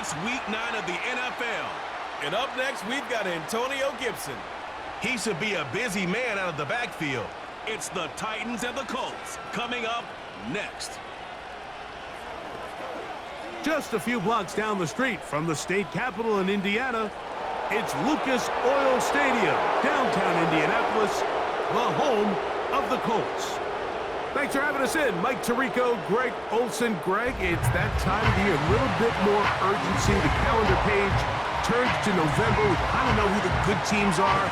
It's week 9 of the NFL. And up next, we've got Antonio Gibson. He should be a busy man out of the backfield. It's the Titans and the Colts coming up next. Just a few blocks down the street from the state capitol in Indiana, it's Lucas Oil Stadium, downtown Indianapolis, the home of the Colts. Thanks for having us in. Mike Tirico, Greg Olsen. Greg, it's that time of the year. A little bit more urgency. The calendar page turns to November. We kind of know who the good teams are.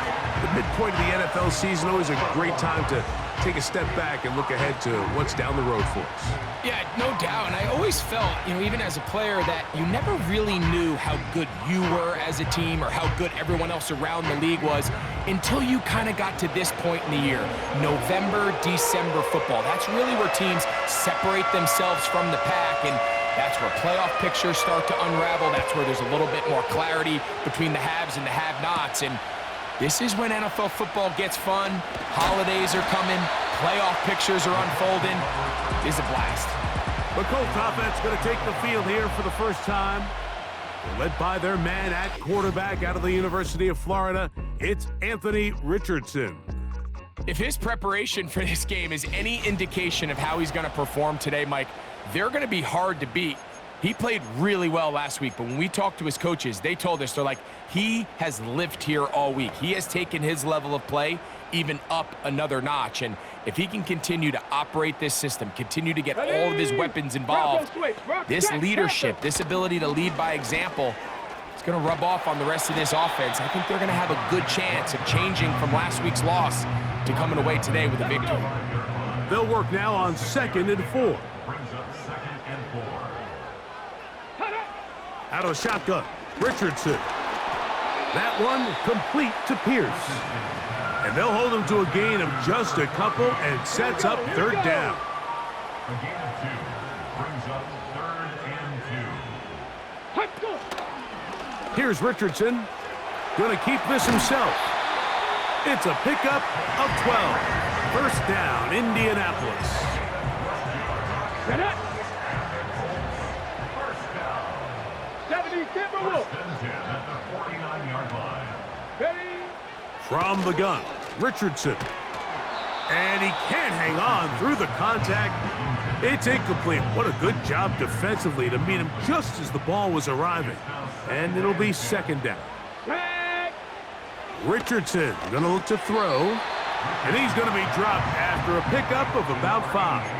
The midpoint of the NFL season, always a great time to take a step back and look ahead to what's down the road for us. Yeah, no doubt. And I always felt, even as a player, that you never really knew how good you were as a team or how good everyone else around the league was until you kind of got to this point in the year. November, December football. That's really where teams separate themselves from the pack, and that's where playoff pictures start to unravel. That's where there's a little bit more clarity between the haves and the have-nots. And this is when NFL football gets fun. Holidays are coming. Playoff pictures are unfolding. It's a blast. The Colts offense going to take the field here for the first time. They're led by their man at quarterback out of the University of Florida. It's Anthony Richardson. If his preparation for this game is any indication of how he's going to perform today, Mike, they're going to be hard to beat. He played really well last week, but when we talked to his coaches, they told us, they're like, he has lived here all week. He has taken his level of play even up another notch. And if he can continue to operate this system, continue to get all of his weapons involved, this leadership, this ability to lead by example, it's going to rub off on the rest of this offense. I think they're going to have a good chance of changing from last week's loss to coming away today with a victory. They'll work now on 2nd and 4. Out of shotgun, Richardson. That one complete to Pierce. And they'll hold him to a gain of just a couple and sets up 3rd down. A gain of 2 brings up 3rd and 2. Here's Richardson. Going to keep this himself. It's a pickup of 12. 1st down, Indianapolis. From the gun, Richardson. And he can't hang on through the contact. It's incomplete. What a good job defensively to meet him just as the ball was arriving. And it'll be 2nd down. Richardson going to look to throw. And he's going to be dropped after a pickup of about 5.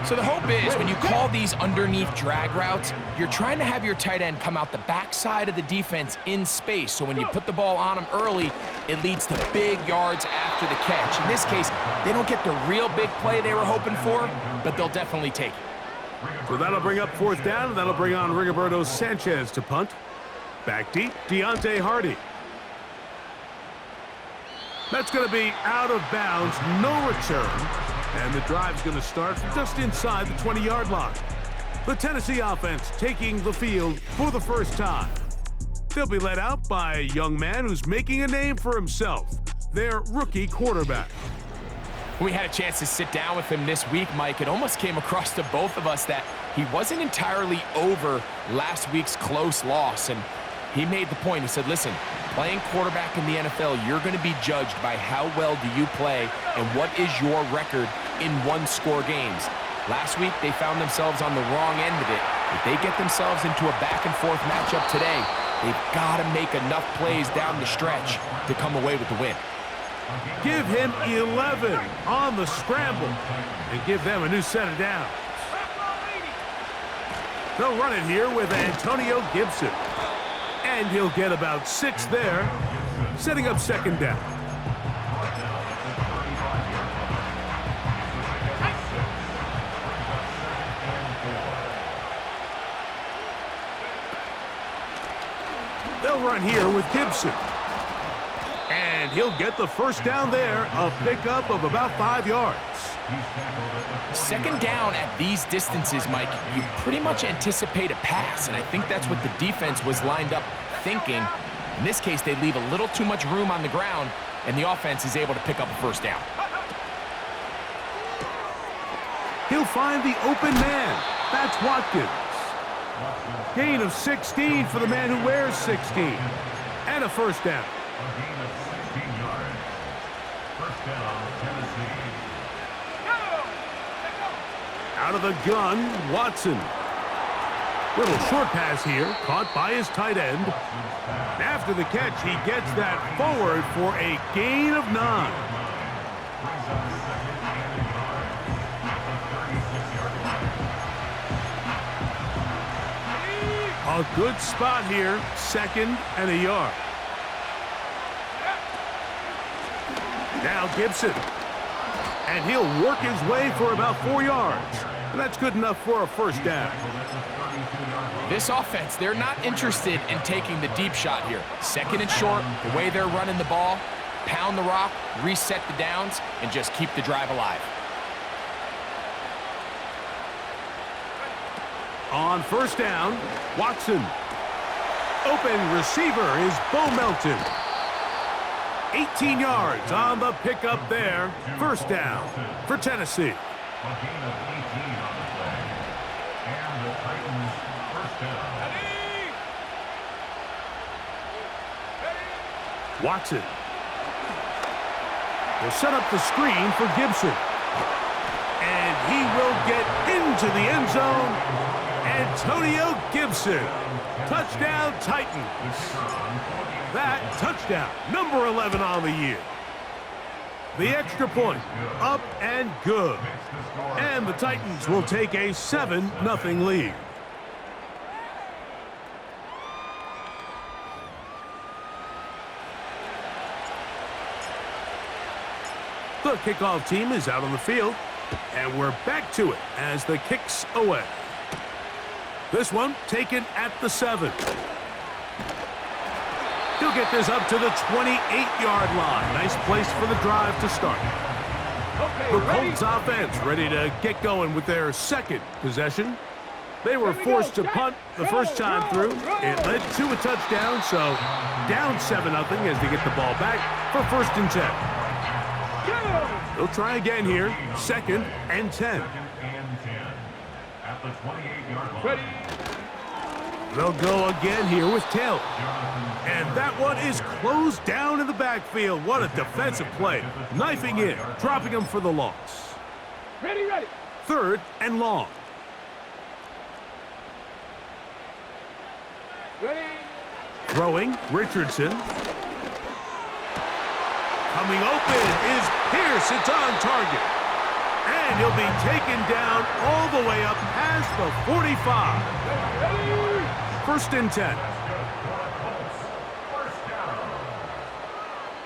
So the hope is when you call these underneath drag routes, you're trying to have your tight end come out the backside of the defense in space. So when you put the ball on him early, it leads to big yards after the catch. In this case, they don't get the real big play they were hoping for, but they'll definitely take it. So that'll bring up 4th down, and that'll bring on Rigoberto Sanchez to punt. Back deep, Deontay Hardy. That's going to be out of bounds, no return. And the drive's going to start just inside the 20-yard line. The Tennessee offense taking the field for the first time. They'll be led out by a young man who's making a name for himself, their rookie quarterback. We had a chance to sit down with him this week, Mike. It almost came across to both of us that he wasn't entirely over last week's close loss. And he made the point. He said, listen, playing quarterback in the NFL, you're going to be judged by how well do you play and what is your record in one-score games. Last week, they found themselves on the wrong end of it. If they get themselves into a back-and-forth matchup today, they've got to make enough plays down the stretch to come away with the win. Give him 11 on the scramble and give them a new set of downs. They'll run it here with Antonio Gibson. And he'll get about 6 there, setting up 2nd down. They'll run here with Gibson. And he'll get the 1st down there, a pickup of about 5 yards. 2nd down at these distances, Mike, you pretty much anticipate a pass, and I think that's what the defense was lined up thinking. In this case, they leave a little too much room on the ground, and the offense is able to pick up a 1st down. He'll find the open man. That's Watkins. Gain of 16 for the man who wears 16. And a first down. A gain of 16 yards. First down, Tennessee. Out of the gun, Watson. Little short pass here, caught by his tight end. After the catch, he gets that forward for a gain of 9. Brings up second and a yard at the 36-yard line. A good spot here, 2nd and a yard. Now Gibson. And he'll work his way for about 4 yards. And that's good enough for a first down. This offense, they're not interested in taking the deep shot here. 2nd and short, the way they're running the ball, pound the rock, reset the downs, and just keep the drive alive. On first down, Watson. Open receiver is Bo Melton. 18 yards on the pickup there. First down for Tennessee. A gain of 18 on the play. And the Titans first down. Watson will set up the screen for Gibson. And he will get into the end zone. Antonio Gibson. Touchdown Titans. That touchdown, number 11 on the year. The extra point, up and good. And the Titans will take a 7-0 lead. The kickoff team is out on the field, and we're back to it as the kick's away. This one taken at the 7. He'll get this up to the 28-yard line. Nice place for the drive to start. The Colts offense ready to get going with their 2nd possession. They were forced to punt the first time through. It led to a touchdown, so down 7-0 as they get the ball back for 1st and 10. They'll try again here, 2nd and 10. 2nd and 10 at the 28-yard line. They'll go again here with Taylor. And that one is closed down in the backfield. What a defensive play. Knifing in, dropping him for the loss. Ready. 3rd and long. Ready. Throwing, Richardson. Coming open is Pierce. It's on target. And he'll be taken down all the way up past the 45. 1st and 10.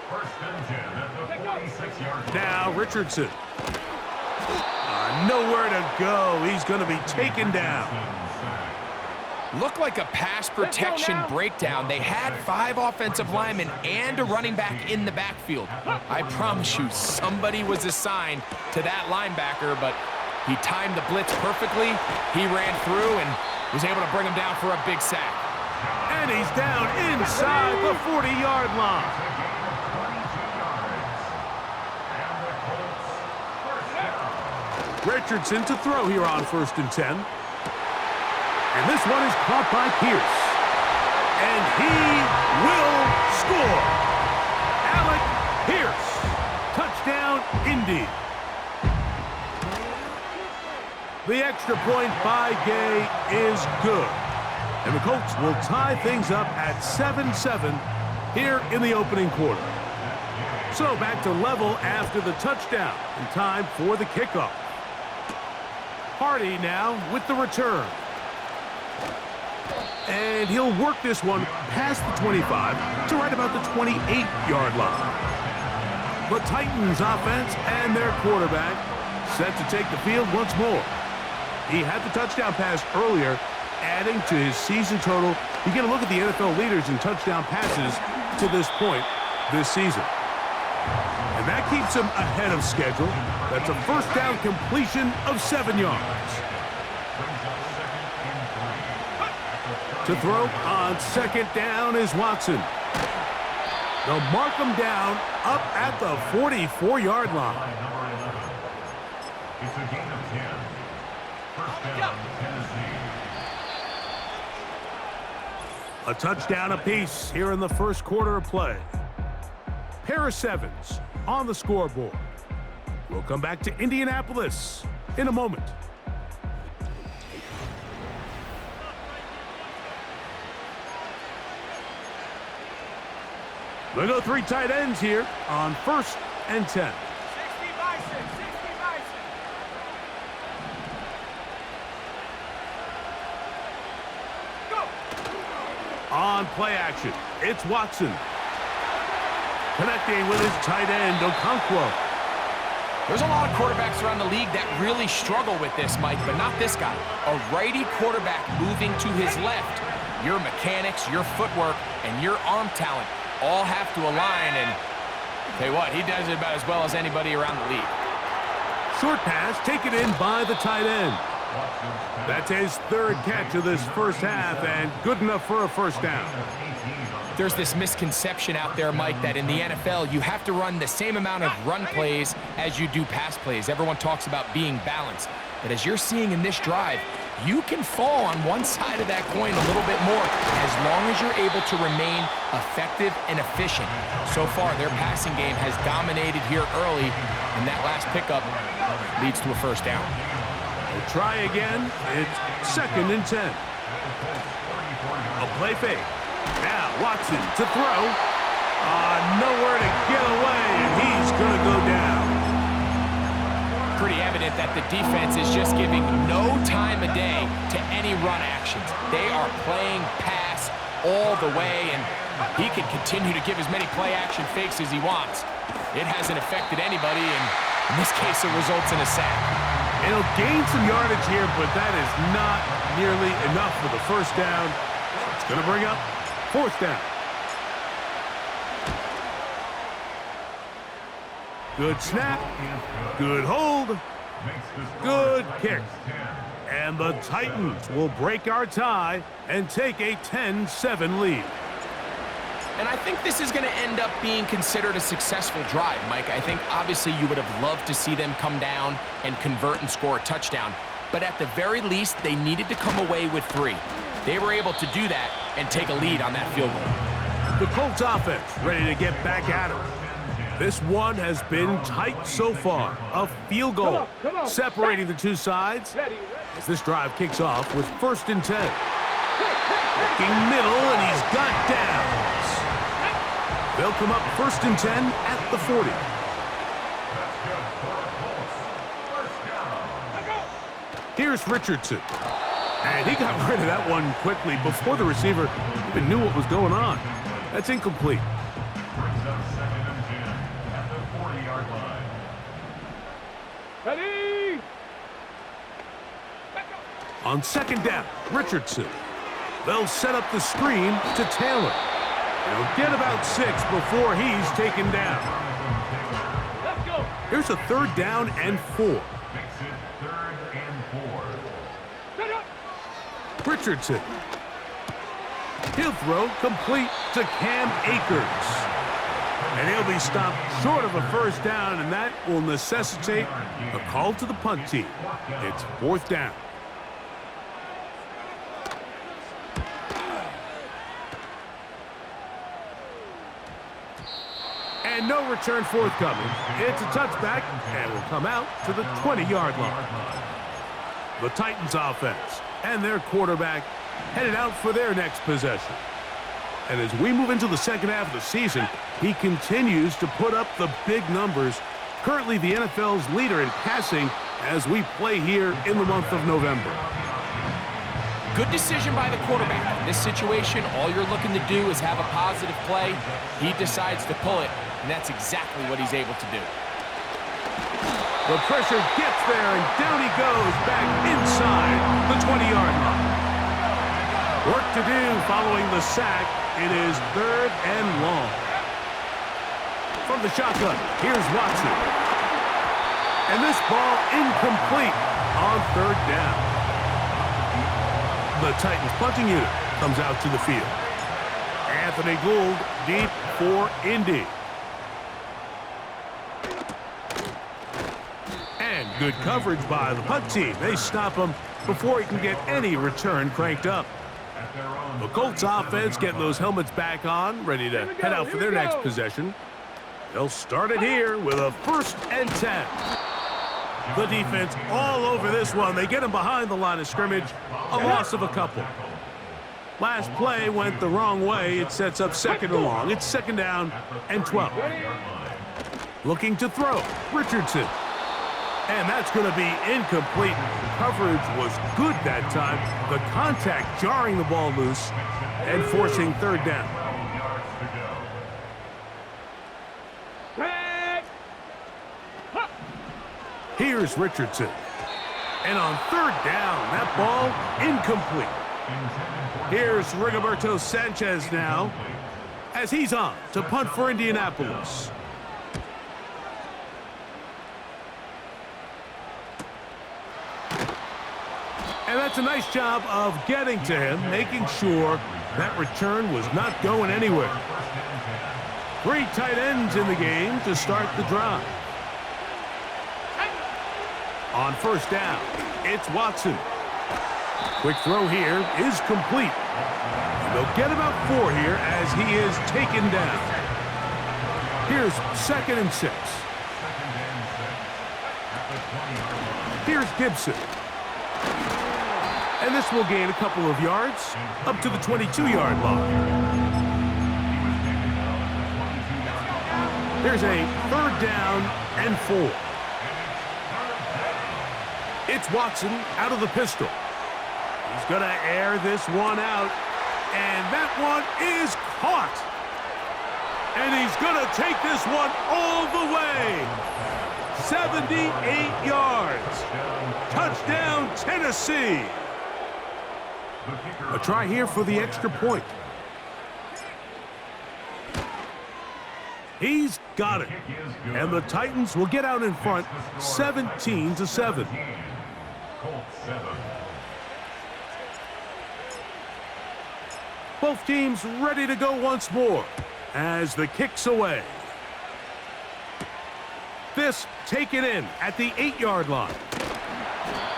First and 10 at the 46-yard line. Now Richardson. Nowhere to go. He's going to be taken down. Looked like a pass protection breakdown. They had 5 offensive linemen and a running back in the backfield. I promise you, somebody was assigned to that linebacker, but he timed the blitz perfectly. He ran through and was able to bring him down for a big sack. And he's down inside the 40-yard line. Richardson to throw here on 1st and 10. And this one is caught by Pierce. And he will score. Alec Pierce. Touchdown, Indy. The extra point by Gay is good. And the Colts will tie things up at 7-7 here in the opening quarter. So back to level after the touchdown and time for the kickoff. Hardy now with the return. And he'll work this one past the 25 to right about the 28-yard line. The Titans offense and their quarterback set to take the field once more. He had the touchdown pass earlier, adding to his season total. You get a look at the NFL leaders in touchdown passes to this point this season. And that keeps him ahead of schedule. That's a first down completion of 7 yards. To throw on 2nd down is Watson. They'll mark him down up at the 44-yard line. It's a gain of 10. First down, Tennessee. A touchdown apiece here in the first quarter of play. Pair of sevens on the scoreboard. We'll come back to Indianapolis in a moment. We'll go 3 tight ends here on 1st and 10. 60 Bison, 60 Bison. Go. On play action, it's Watson. Connecting with his tight end, Okonkwo. There's a lot of quarterbacks around the league that really struggle with this, Mike, but not this guy. A righty quarterback moving to his left. Your mechanics, your footwork, and your arm talent all have to align, and tell you what, he does it about as well as anybody around the league. Short pass taken in by the tight end. That's his 3rd catch of this first half, and good enough for a first down. There's this misconception out there, Mike, that in the NFL, you have to run the same amount of run plays as you do pass plays. Everyone talks about being balanced. But as you're seeing in this drive, you can fall on one side of that coin a little bit more as long as you're able to remain effective and efficient. So far, their passing game has dominated here early, and that last pickup leads to a first down. We'll try again. It's 2nd and 10. A play fake. Now Watson to throw. Nowhere to get away, and he's going to go down. Pretty evident that the defense is just giving no time of day to any run actions. They are playing pass all the way, and he can continue to give as many play-action fakes as he wants. It hasn't affected anybody, and in this case, it results in a sack. It'll gain some yardage here, but that is not nearly enough for the first down. It's going to bring up 4th down. Good snap, good hold, good kick. And the Titans will break our tie and take a 10-7 lead. And I think this is going to end up being considered a successful drive, Mike. I think obviously you would have loved to see them come down and convert and score a touchdown. But at the very least, they needed to come away with 3. They were able to do that and take a lead on that field goal. The Colts offense ready to get back at it. This one has been tight so far. A field goal separating the two sides as this drive kicks off with 1st and 10. Looking middle, and he's got downs. They'll come up 1st and 10 at the 40. Here's Richardson. And he got rid of that one quickly before the receiver even knew what was going on. That's incomplete. Brings up 2nd and 10 at the 40-yard line. Ready? On 2nd down, Richardson. They'll set up the screen to Taylor. They'll get about 6 before he's taken down. Let's go. Here's a 3rd down and 4. Makes it 3rd and 4. Set up. Richardson. He'll throw complete to Cam Akers. And he'll be stopped short of a first down, and that will necessitate a call to the punt team. It's 4th down. And no return forthcoming. It's a touchback, and will come out to the 20-yard line. The Titans offense and their quarterback headed out for their next possession. And as we move into the second half of the season, he continues to put up the big numbers. Currently the NFL's leader in passing as we play here in the month of November. Good decision by the quarterback. In this situation, all you're looking to do is have a positive play. He decides to pull it, and that's exactly what he's able to do. The pressure gets there, and down he goes back inside the 20-yard line. Work to do following the sack. It is 3rd and long. From the shotgun, here's Watson. And this ball incomplete on 3rd down. The Titans punting unit comes out to the field. Anthony Gould deep for Indy. And good coverage by the punt team. They stop him before he can get any return cranked up. at their own The Colts offense getting those helmets back on, ready to head out for their next possession. They'll start it here with a 1st and 10. The defense all over this one. They get him behind the line of scrimmage, a loss of a couple. Last play went the wrong way. It sets up 2nd and long. It's 2nd down and 12. Looking to throw, Richardson. And that's going to be incomplete. Coverage was good that time. The contact jarring the ball loose and forcing 3rd down. 12 yards to go. Here's Richardson. And on 3rd down, that ball incomplete. Here's Rigoberto Sanchez now as he's on to punt for Indianapolis. And that's a nice job of getting to him, making sure that return was not going anywhere. 3 tight ends in the game to start the drive. On 1st down, it's Watson. Quick throw here is complete. And they'll get about 4 here as he is taken down. Here's 2nd and 6. Here's Gibson. And this will gain a couple of yards up to the 22-yard line. Here's a 3rd down and 4. It's Watson out of the pistol. He's going to air this one out, and that one is caught. And he's going to take this one all the way. 78 yards. Touchdown, Tennessee. A try here for the extra point. He's got it. And the Titans will get out in front 17-7. Both teams ready to go once more as the kick's away. This taken in at the 8-yard line.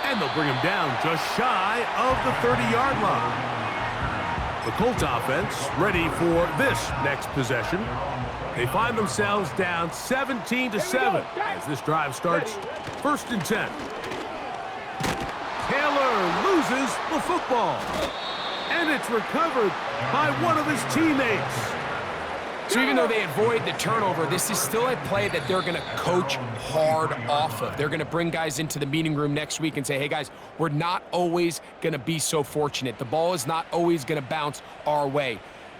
And they'll bring him down just shy of the 30-yard line. The Colts offense ready for this next possession. They find themselves down 17-7 as this drive starts 1st and 10. Taylor loses the football. And it's recovered by one of his teammates. So even though they avoid the turnover, this is still a play that they're going to coach hard off of. They're going to bring guys into the meeting room next week and say, hey, guys, we're not always going to be so fortunate. The ball is not always going to bounce our way.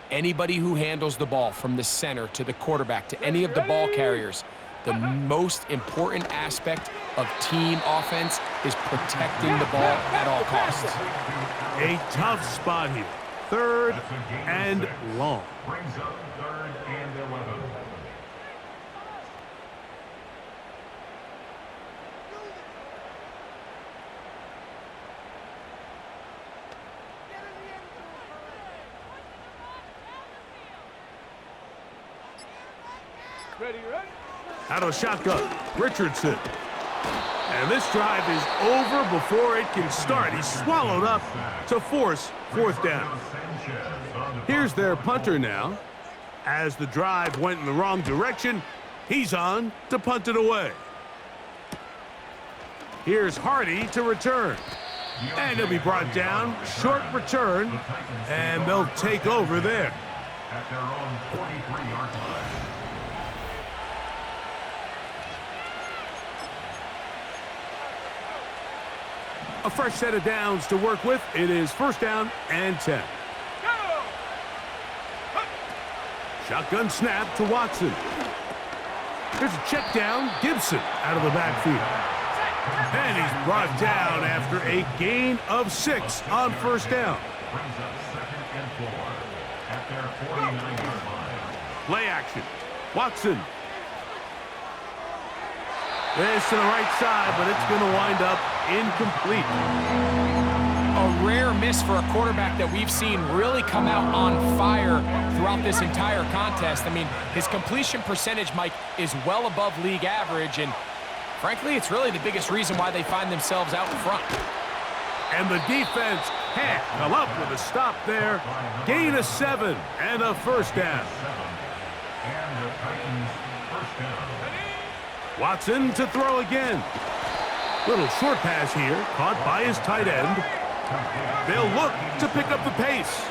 Anybody who handles the ball from the center to the quarterback to any of the ball carriers, the most important aspect of team offense is protecting the ball at all costs. A tough spot here. 3rd and long. Brings up 3rd and 11. Ready, ready? Out of shotgun, Richardson. And this drive is over before it can start. He's swallowed up to force 4th down. Here's their punter now. As the drive went in the wrong direction, he's on to punt it away. Here's Hardy to return. And he'll be brought down. Short return. And they'll take over there. At their own 43-yard line. A fresh set of downs to work with. It is 1st down and 10. Go! Shotgun snap to Watson. There's a check down. Gibson out of the backfield. And he's brought down after a gain of 6 on 1st down. Brings up 2nd and 4 at their 49-yard line. Play action. Watson. This to the right side, but it's going to wind up incomplete. A rare miss for a quarterback that we've seen really come out on fire throughout this entire contest. I mean, his completion percentage, Mike, is well above league average, and frankly, it's really the biggest reason why they find themselves out in front. And the defense Can't come up with a stop there. Gain of 7 and a first down. And the Titans first down. Watson to throw again. Little short pass here, caught by his tight end. They'll look to pick up the pace.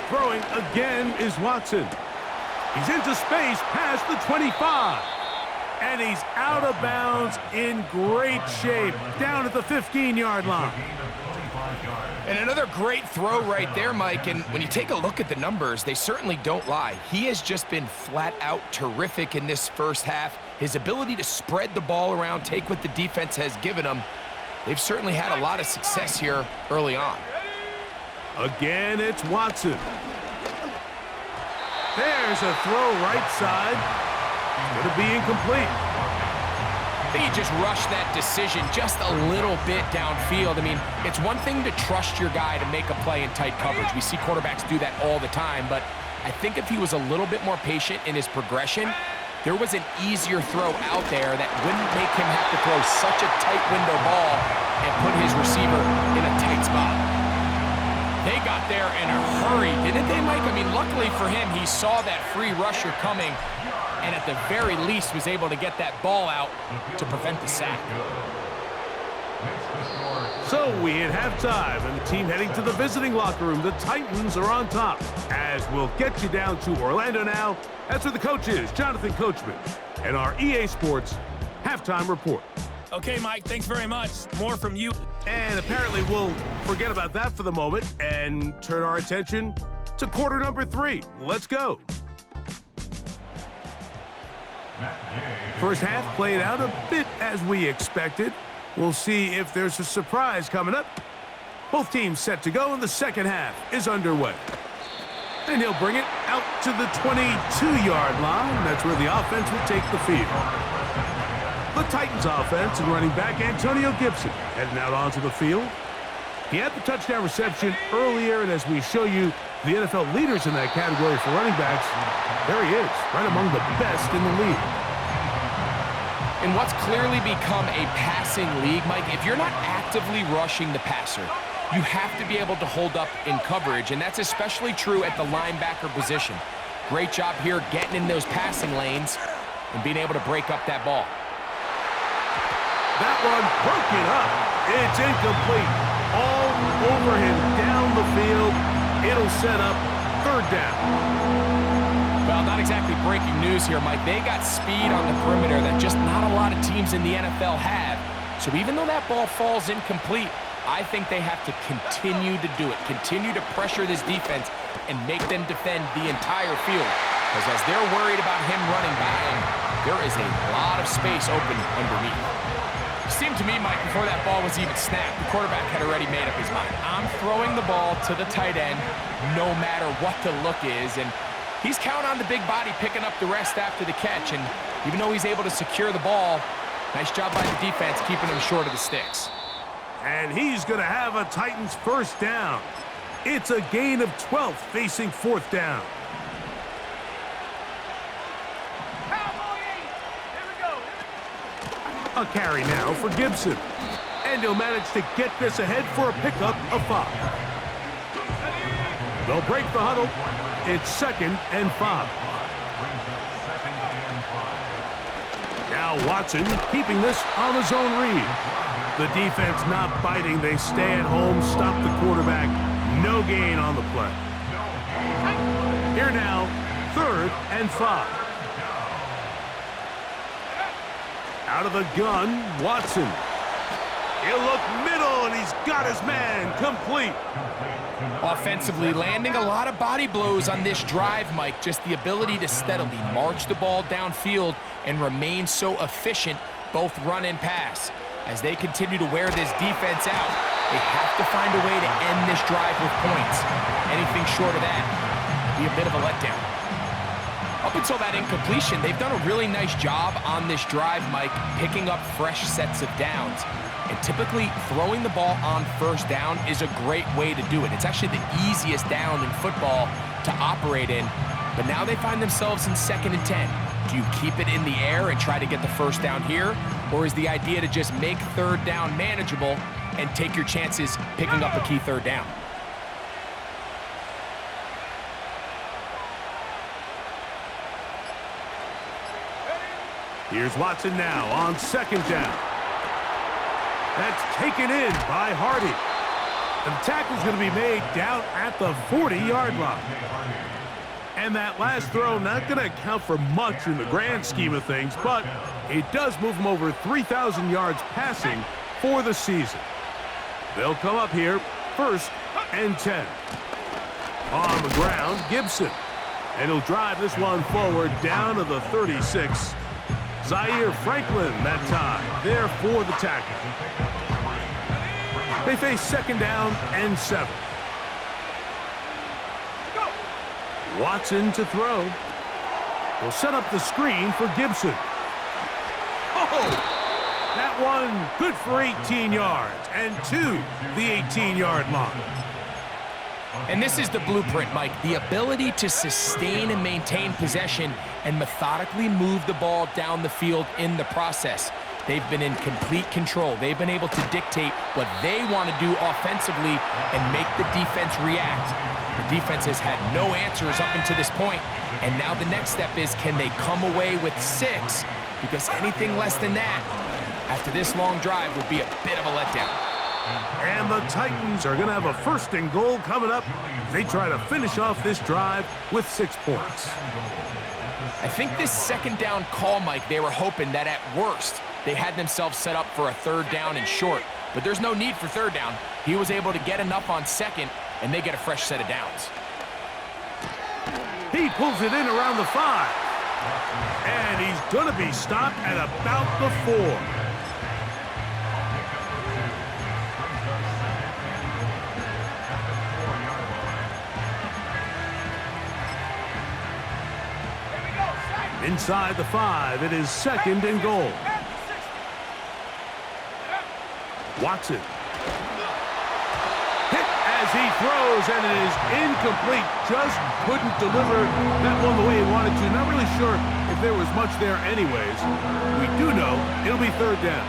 Throwing again is Watson. He's into space past the 25. And he's out of bounds in great shape, down at the 15-yard line. And another great throw right there, Mike. And when you take a look at the numbers, they certainly don't lie. He has just been flat out terrific in this first half. His ability to spread the ball around, take what the defense has given him. They've certainly had a lot of success here early on. Again, it's Watson. There's a throw right side. Going to be incomplete. I think he just rushed that decision just a little bit downfield. I mean, it's one thing to trust your guy to make a play in tight coverage. We see quarterbacks do that all the time, but I think if he was a little bit more patient in his progression, there was an easier throw out there that wouldn't make him have to throw such a tight window ball and put his receiver in a tight spot. They got there in a hurry, didn't they, Mike? I mean, luckily for him, he saw that free rusher coming and at the very least was able to get that ball out to prevent the sack. So we hit halftime, and the team heading to the visiting locker room. The Titans are on top. As we'll get you down to Orlando now, that's where the coach is, Jonathan Coachman, and our EA Sports halftime report. Okay, Mike, thanks very much. More from you. And apparently we'll forget about that for the moment and turn our attention to quarter number 3. Let's go. First half played out a bit as we expected. We'll see if there's a surprise coming up. Both teams set to go, and the second half is underway. And he'll bring it out to the 22-yard line. That's where the offense will take the field. The Titans offense and running back Antonio Gibson heading out onto the field. He had the touchdown reception earlier, and as we show you the NFL leaders in that category for running backs, there he is, right among the best in the league. In what's clearly become a passing league, Mike, if you're not actively rushing the passer, you have to be able to hold up in coverage, and that's especially true at the linebacker position. Great job here getting in those passing lanes and being able to break up that ball. That one broken up. It's incomplete. All over him down the field. It'll set up third down. Well, not exactly breaking news here, Mike. They got speed on the perimeter that just not a lot of teams in the NFL have. So even though that ball falls incomplete, I think they have to continue to do it, continue to pressure this defense and make them defend the entire field. Because as they're worried about him running by him, there is a lot of space open underneath. It seemed to me, Mike, before that ball was even snapped, the quarterback had already made up his mind. I'm throwing the ball to the tight end no matter what the look is, and he's counting on the big body picking up the rest after the catch, and even though he's able to secure the ball, nice job by the defense keeping him short of the sticks. And he's going to have a Titans first down. It's a gain of 12 facing fourth down. A carry now for Gibson. And he'll manage to get this ahead for a pickup of 5. They'll break the huddle. It's 2nd and 5. Now Watson keeping this on his own read. The defense not biting. They stay at home, stop the quarterback. No gain on the play. Here now, 3rd and 5. Out of the gun, Watson. He'll look middle, and he's got his man complete. Offensively, landing a lot of body blows on this drive, Mike. Just the ability to steadily march the ball downfield and remain so efficient, both run and pass. As they continue to wear this defense out, they have to find a way to end this drive with points. Anything short of that would be a bit of a letdown. Up until that incompletion, they've done a really nice job on this drive, Mike, picking up fresh sets of downs. And typically, throwing the ball on first down is a great way to do it. It's actually the easiest down in football to operate in. But now they find themselves in 2nd and 10. Do you keep it in the air and try to get the first down here? Or is the idea to just make 3rd down manageable and take your chances picking up a key third down. Here's Watson now on second down. That's taken in by Hardy. And the tackle's going to be made down at the 40-yard line. And that last throw not going to count for much in the grand scheme of things, but it does move him over 3,000 yards passing for the season. They'll come up here, 1st and 10. On the ground, Gibson. And he'll drive this one forward down to the 36. Zaire Franklin that time, there for the tackle. They face 2nd down and 7. Watson to throw. Will set up the screen for Gibson. Oh! That one good for 18 yards and to the 18-yard line. And this is the blueprint, Mike. The ability to sustain and maintain possession and methodically move the ball down the field in the process. They've been in complete control. They've been able to dictate what they want to do offensively and make the defense react. The defense has had no answers up until this point, and now the next step is, can they come away with 6? Because anything less than that, after this long drive, would be a bit of a letdown. And the Titans are going to have a 1st and goal coming up. They try to finish off this drive with 6 points. I think this 2nd down call, Mike, they were hoping that at worst, they had themselves set up for a 3rd down and short. But there's no need for 3rd down. He was able to get enough on 2nd, and they get a fresh set of downs. He pulls it in around the 5. And he's going to be stopped at about the 4. Inside the 5, it is 2nd and goal. Watson. Hit as he throws, and it is incomplete. Just couldn't deliver that one the way he wanted to. Not really sure if there was much there anyways. We do know it'll be 3rd down.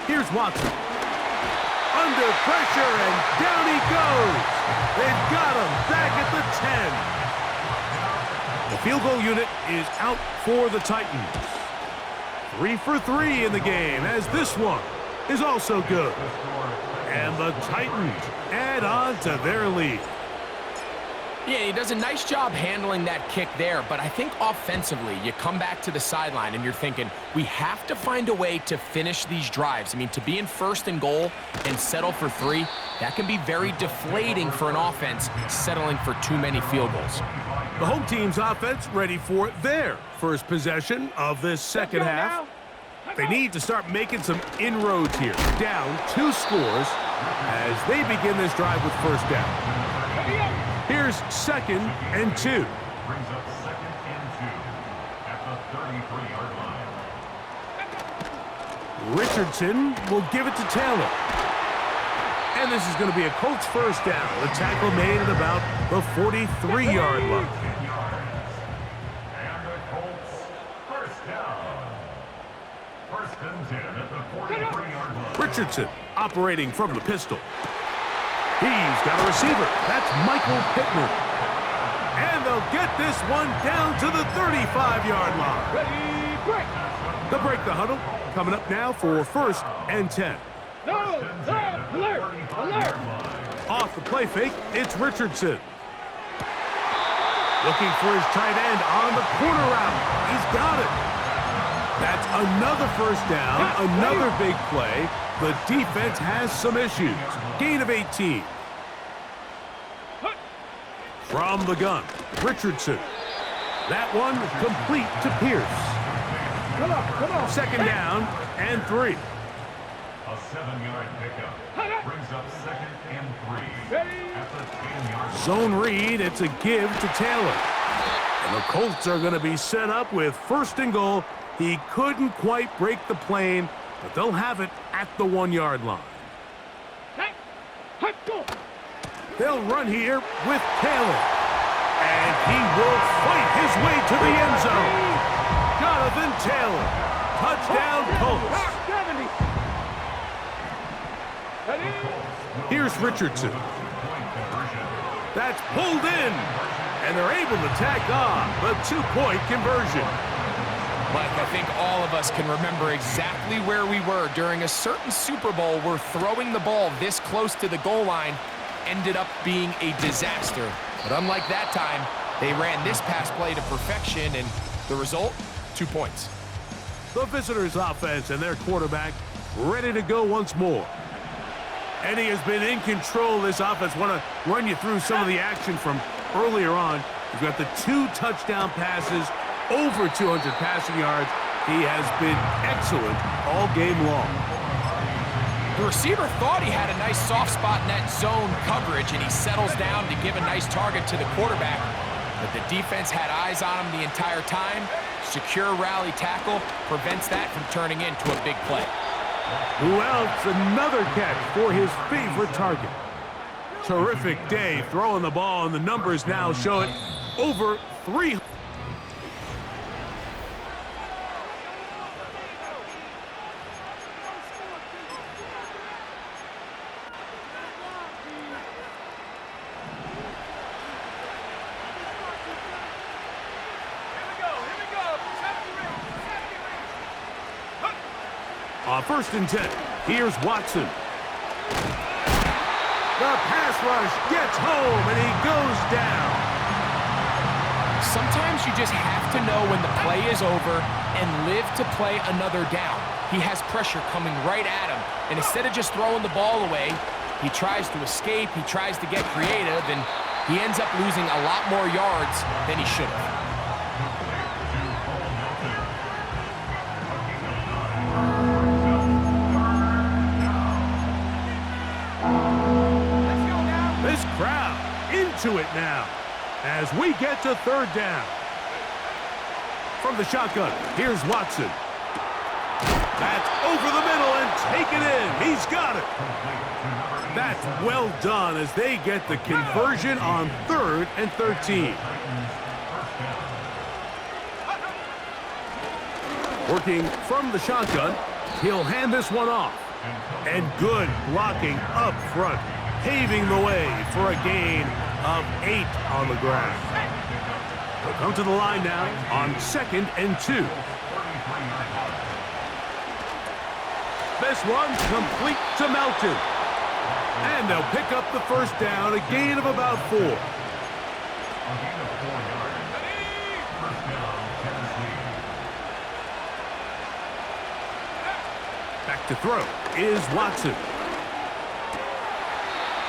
Here's Watson. Under pressure, and down he goes. They've got him back at the 10. The field goal unit is out for the Titans. 3 for 3 in the game, as this one is also good. And the Titans add on to their lead. Yeah, he does a nice job handling that kick there, but I think offensively, you come back to the sideline and you're thinking, we have to find a way to finish these drives. I mean, to be in 1st and goal and settle for 3, that can be very deflating for an offense settling for too many field goals. The home team's offense ready for their first possession of this 2nd half. They need to start making some inroads here. Down 2 scores as they begin this drive with 1st down. Here's 2nd and 2. Brings up 2nd and 2 at the 33-yard line. Richardson will give it to Taylor. And this is going to be a Colts 1st down. The tackle made at about the 43-yard line. And the Colts 1st down. 1st and 10 at the 43-yard line. Richardson operating from the pistol. He's got a receiver. That's Michael Pittman. And they'll get this one down to the 35-yard line. Ready, break. They'll break the huddle. Coming up now for 1st and 10. No, alert, alert. Off the play fake, it's Richardson. Looking for his tight end on the corner route. He's got it. That's another 1st down, another big play. The defense has some issues. Gain of 18. From the gun, Richardson. That one complete to Pierce. Come on. 2nd down and 3. A 7-yard pickup brings up 2nd and 3 at the 10-yard line. Zone read, it's a give to Taylor. And the Colts are going to be set up with 1st and goal. He couldn't quite break the plane, but they'll have it at the 1-yard line. They'll run here with Taylor. And he will fight his way to the end zone. Jonathan Taylor. Touchdown, Colts. 70. Here's Richardson. That's pulled in. And they're able to tack on the 2-point conversion. Mike, I think all of us can remember exactly where we were during a certain Super Bowl where throwing the ball this close to the goal line ended up being a disaster. But unlike that time, they ran this pass play to perfection, and the result, 2 points. The visitors' offense and their quarterback ready to go once more. And he has been in control of this offense. Want to run you through some of the action from earlier on. You've got the 2 touchdown passes, over 200 passing yards. He has been excellent all game long. The receiver thought he had a nice soft spot in that zone coverage, and he settles down to give a nice target to the quarterback. But the defense had eyes on him the entire time. Secure rally tackle prevents that from turning into a big play. Who else? Another catch for his favorite target. Terrific day throwing the ball, and the numbers now show it over 300. On 1st and 10, here's Watson. The pass rush gets home, and he goes down. Sometimes you just have to know when the play is over and live to play another down. He has pressure coming right at him, and instead of just throwing the ball away, he tries to escape, he tries to get creative, and he ends up losing a lot more yards than he should have. This crowd into it now as we get to 3rd down. From the shotgun, here's Watson. That's over the middle and taken in. He's got it. That's well done as they get the conversion on 3rd and 13. Working from the shotgun, he'll hand this one off. And good blocking up front, paving the way for a gain of 8 on the ground. They'll come to the line now on 2nd and 2. This one complete to Melton. And they'll pick up the 1st down, a gain of about 4. Back to throw is Watson.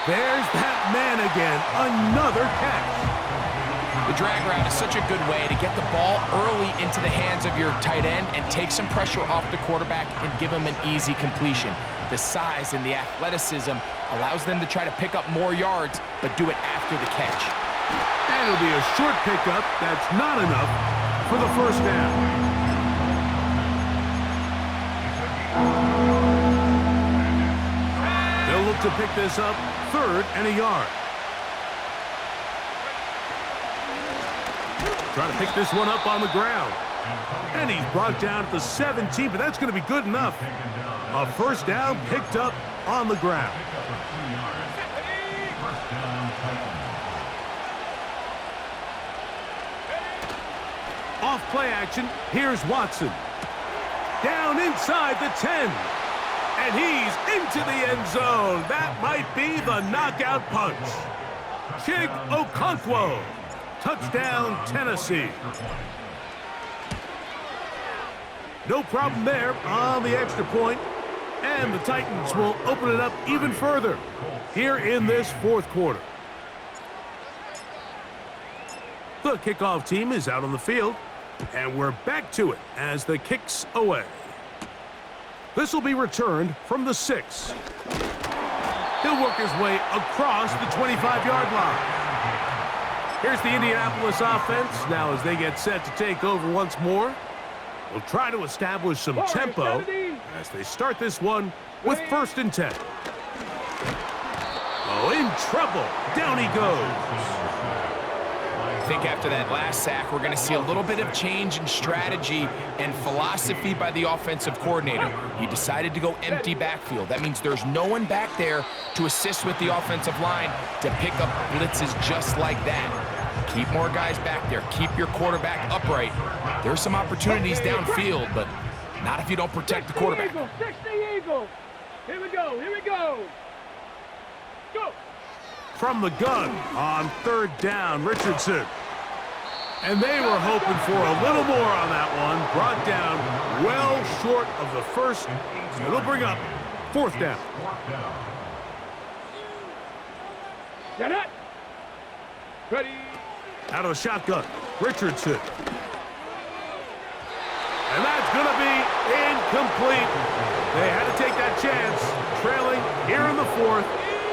There's that man again, another catch. The drag route is such a good way to get the ball early into the hands of your tight end and take some pressure off the quarterback and give him an easy completion. The size and the athleticism allows them to try to pick up more yards, but do it after the catch. And it'll be a short pickup. That's not enough for the 1st down. They'll look to pick this up 3rd and a yard. Trying to pick this one up on the ground. And he's brought down at the 17, but that's going to be good enough. A 1st down picked up on the ground. Off play action, here's Watson. Down inside the 10. And he's into the end zone. That might be the knockout punch. Chig Okonkwo. Touchdown, Tennessee. No problem there on the extra point. And the Titans will open it up even further here in this 4th quarter. The kickoff team is out on the field. And we're back to it as the kick's away. This will be returned from the 6. He'll work his way across the 25-yard line. Here's the Indianapolis offense. Now as they get set to take over once more, they'll try to establish some tempo as they start this one with 1st and 10. Oh, in trouble. Down he goes. I think after that last sack, we're going to see a little bit of change in strategy and philosophy by the offensive coordinator. He decided to go empty backfield. That means there's no one back there to assist with the offensive line to pick up blitzes just like that. Keep more guys back there. Keep your quarterback upright. There's some opportunities downfield, but not if you don't protect the quarterback. 60 Eagles. Here we go. Here we go. Go. From the gun on 3rd down, Richardson. And they were hoping for a little more on that one. Brought down well short of the first. So it'll bring up 4th down. Get it. Ready. Out of the shotgun, Richardson. And that's going to be incomplete. They had to take that chance, trailing here in the 4th.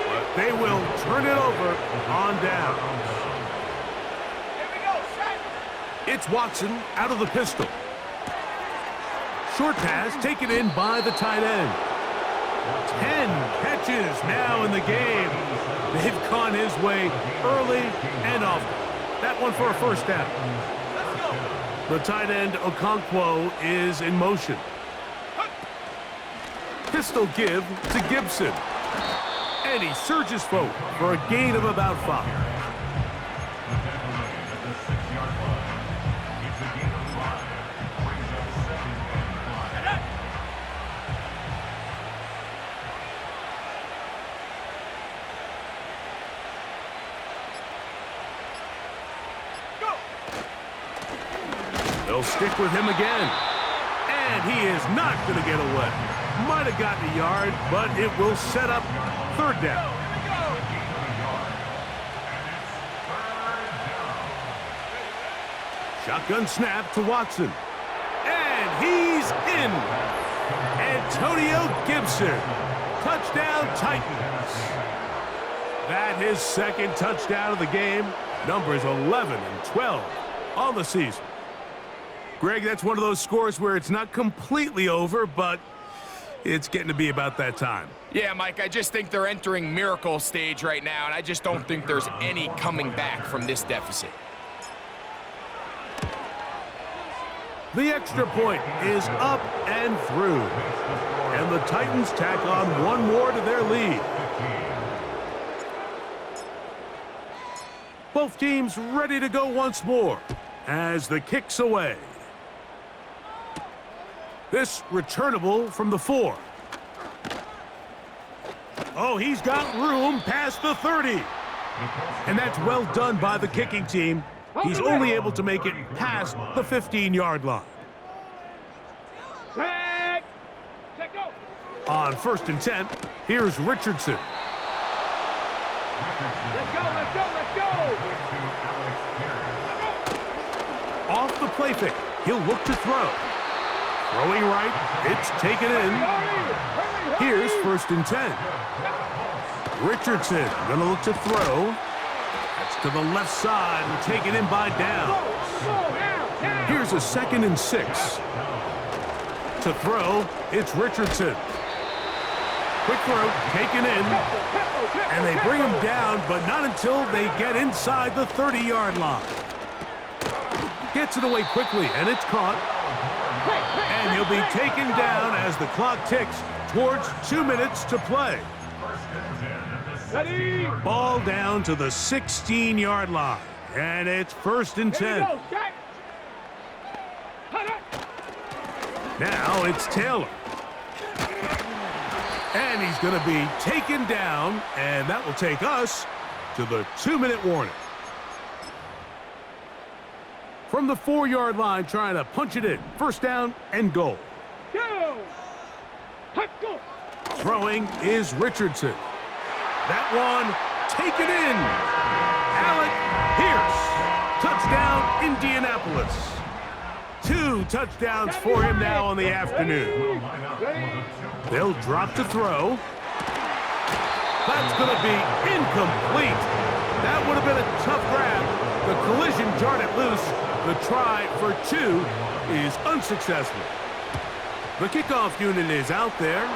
But they will turn it over on down. Here we go. Set. It's Watson out of the pistol. Short pass taken in by the tight end. 10 catches now in the game. They've gone his way early and often. That one for a 1st down. The tight end, Okonkwo, is in motion. Pistol give to Gibson. And he surges forward for a gain of about 5. They'll stick with him again. And he is not going to get away. Might have gotten a yard, but it will set up 3rd down. Shotgun snap to Watson. And he's in. Antonio Gibson. Touchdown Titans. That his 2nd touchdown of the game. Numbers 11 and 12 on the season. Greg, that's one of those scores where it's not completely over, but it's getting to be about that time. Yeah, Mike, I just think they're entering miracle stage right now, and I just don't think there's any coming back from this deficit. The extra point is up and through. And the Titans tack on one more to their lead. Both teams ready to go once more as the kick's away. This returnable from the 4. Oh, he's got room past the 30. And that's well done by the kicking team. He's only able to make it past the 15-yard line. Set. Set, go. On 1st and 10, here's Richardson. Let's go, let's go, let's go. Off the play fake, he'll look to throw. Throwing right, it's taken in. Here's 1st and 10. Richardson gonna look to throw. That's to the left side and taken in by Downs. Here's a 2nd and 6. To throw, it's Richardson. Quick throw, taken in. And they bring him down, but not until they get inside the 30-yard line. Gets it away quickly, and it's caught. And he'll be taken down as the clock ticks towards 2 minutes to play. Ready. Ball down to the 16-yard line. And it's 1st and 10. Now it's Taylor. And he's going to be taken down, and that will take us to the 2-minute warning. From the 4-yard line, trying to punch it in. 1st down and goal. Go. Go. Throwing is Richardson. That one taken in. Alec Pierce. Touchdown, Indianapolis. 2 touchdowns for him now on the afternoon. They'll drop to throw. That's going to be incomplete. That would have been a tough grab. The collision jarred it loose. The try for 2 is unsuccessful. The kickoff unit is out there.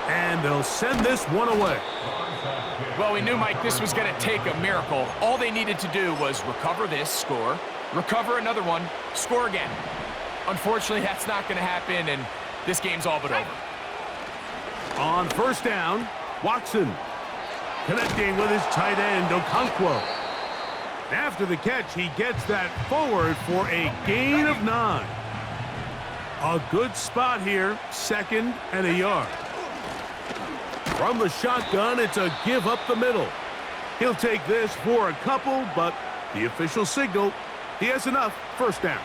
And they'll send this one away. Well, we knew, Mike, this was going to take a miracle. All they needed to do was recover this, score, recover another one, score again. Unfortunately, that's not going to happen, and this game's all but over. On first down, Watson connecting with his tight end, Okonkwo. After the catch, he gets that forward for a gain of 9. A good spot here, 2nd and a yard. From the shotgun, it's a give up the middle. He'll take this for a couple, but the official signal, he has enough, first down.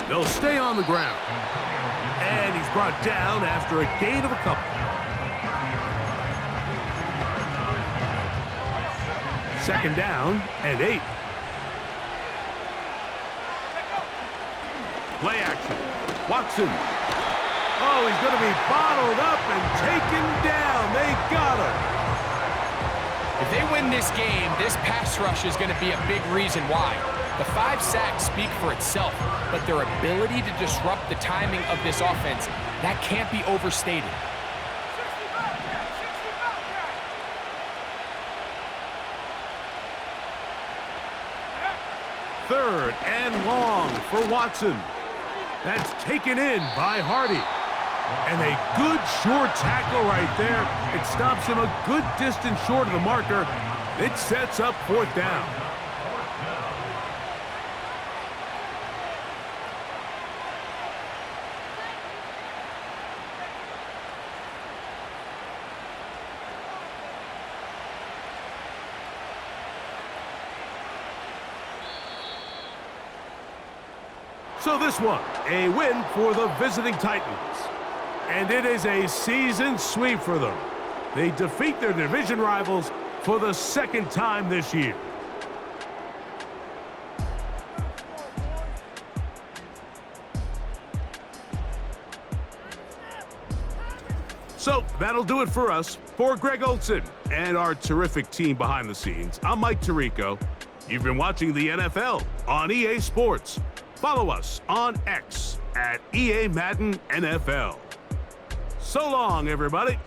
They'll stay on the ground. And he's brought down after a gain of a couple. 2nd down and 8. Play action. Watson. Oh, he's going to be bottled up and taken down. They got him. If they win this game, this pass rush is going to be a big reason why. The 5 sacks speak for itself, but their ability to disrupt the timing of this offense, that can't be overstated. Third and long for Watson. That's taken in by Hardy. And a good short tackle right there. It stops him a good distance short of the marker. It sets up 4th down. So this one, a win for the visiting Titans. And it is a season sweep for them. They defeat their division rivals for the 2nd time this year. So that'll do it for us. For Greg Olsen and our terrific team behind the scenes, I'm Mike Tirico. You've been watching the NFL on EA Sports. Follow us on X at EA Madden NFL. So long, everybody.